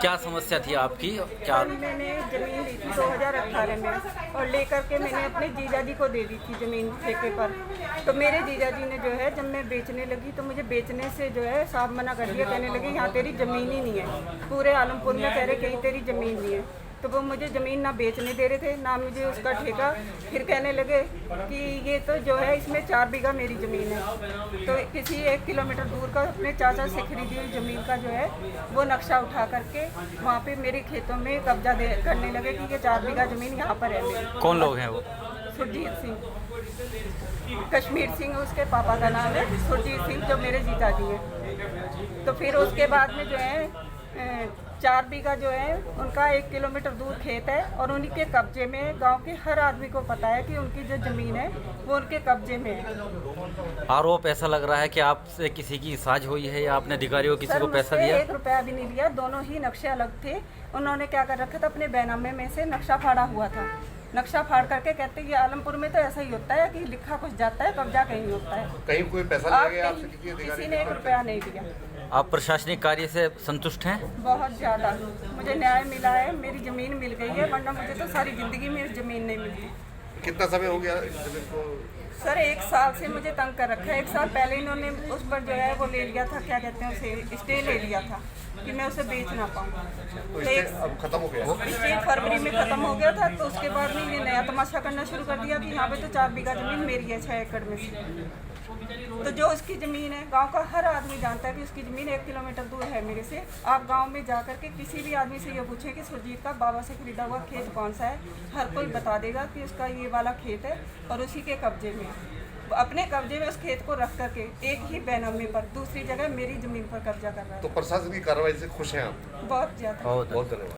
क्या समस्या थी आपकी? क्या मैंने ज़मीन ली थी 2018 में और लेकर के मैंने अपने जीजा जी को दे दी थी ज़मीन ठेके पर। तो मेरे जीजा जी ने जो है जब मैं बेचने लगी तो मुझे बेचने से जो है साफ मना कर दिया, कहने लगे यहाँ तेरी ज़मीन ही नहीं है, पूरे आलमपुर में कह रहे कहीं तेरी ज़मीन नहीं है। तो वो मुझे ज़मीन ना बेचने दे रहे थे ना मुझे उसका ठेका। फिर कहने लगे कि ये तो जो है इसमें 4 बीघा मेरी ज़मीन है। तो किसी 1 किलोमीटर दूर का अपने चाचा से खरीदी हुई ज़मीन का जो है वो नक्शा उठा करके वहाँ पे मेरे खेतों में कब्जा करने लगे कि ये 4 बीघा ज़मीन यहाँ पर है मेरी। कौन लोग हैं वो? सुरजीत सिंह, कश्मीर सिंह उसके पापा का नाम है, सुरजीत सिंह जो मेरे जीजा जी हैं। तो फिर उसके बाद में जो है 4 बीघा जो है उनका 1 किलोमीटर दूर खेत है और उन्हीं के कब्जे में, गांव के हर आदमी को पता है कि उनकी जो ज़मीन है वो उनके कब्जे में है। आरोप ऐसा लग रहा है कि आपसे किसी की साझ हुई है या आपने अधिकारियों को किसी को पैसा मुझसे दिया? 1 रुपया भी नहीं लिया, दोनों ही नक्शे अलग थे। उन्होंने क्या कर रखा था, अपने बैनामे में से नक्शा फाड़ा हुआ था। नक्शा फाड़ करके कहते ये आलमपुर में तो ऐसा ही होता है कि लिखा कुछ जाता है, कब्जा कहीं होता है। कहीं कोई पैसा लिया गया आपसे? किसी ने 1 रुपया नहीं दिया। आप प्रशासनिक कार्य से संतुष्ट हैं? बहुत ज़्यादा मुझे न्याय मिला है, मेरी ज़मीन मिल गई है, वरना मुझे तो सारी ज़िंदगी में ज़मीन नहीं मिलती। कितना समय हो गया इस जमीन को? सर 1 साल से मुझे तंग कर रखा है। 1 साल पहले इन्होंने उस पर जो है वो ले लिया था, क्या कहते हैं उसे, स्टे ले लिया था कि मैं उसे बेच ना पाऊँ। तो इससे अब खत्म हो गया? स्टे फरवरी में ख़त्म हो गया था। तो उसके बाद में ये नया तमाशा करना शुरू कर दिया कि यहाँ पे तो 4 बीघा ज़मीन मेरी है 6 एकड़ में से। तो जो उसकी ज़मीन है, गांव का हर आदमी जानता है कि उसकी ज़मीन 1 किलोमीटर दूर है मेरे से। आप गांव में जा कर के किसी भी आदमी से ये पूछें कि सुरजीत का बाबा से खरीदा हुआ खेत कौन सा है, हर कोई बता देगा कि उसका ये वाला खेत है और उसी के कब्जे में है। अपने कब्जे में उस खेत को रख करके एक ही बैनामे पर दूसरी जगह मेरी ज़मीन पर कब्जा कर रहा है। तो प्रशासन की कार्रवाई से खुश हैं आप? बहुत ज़्यादा। बहुत बहुत धन्यवाद।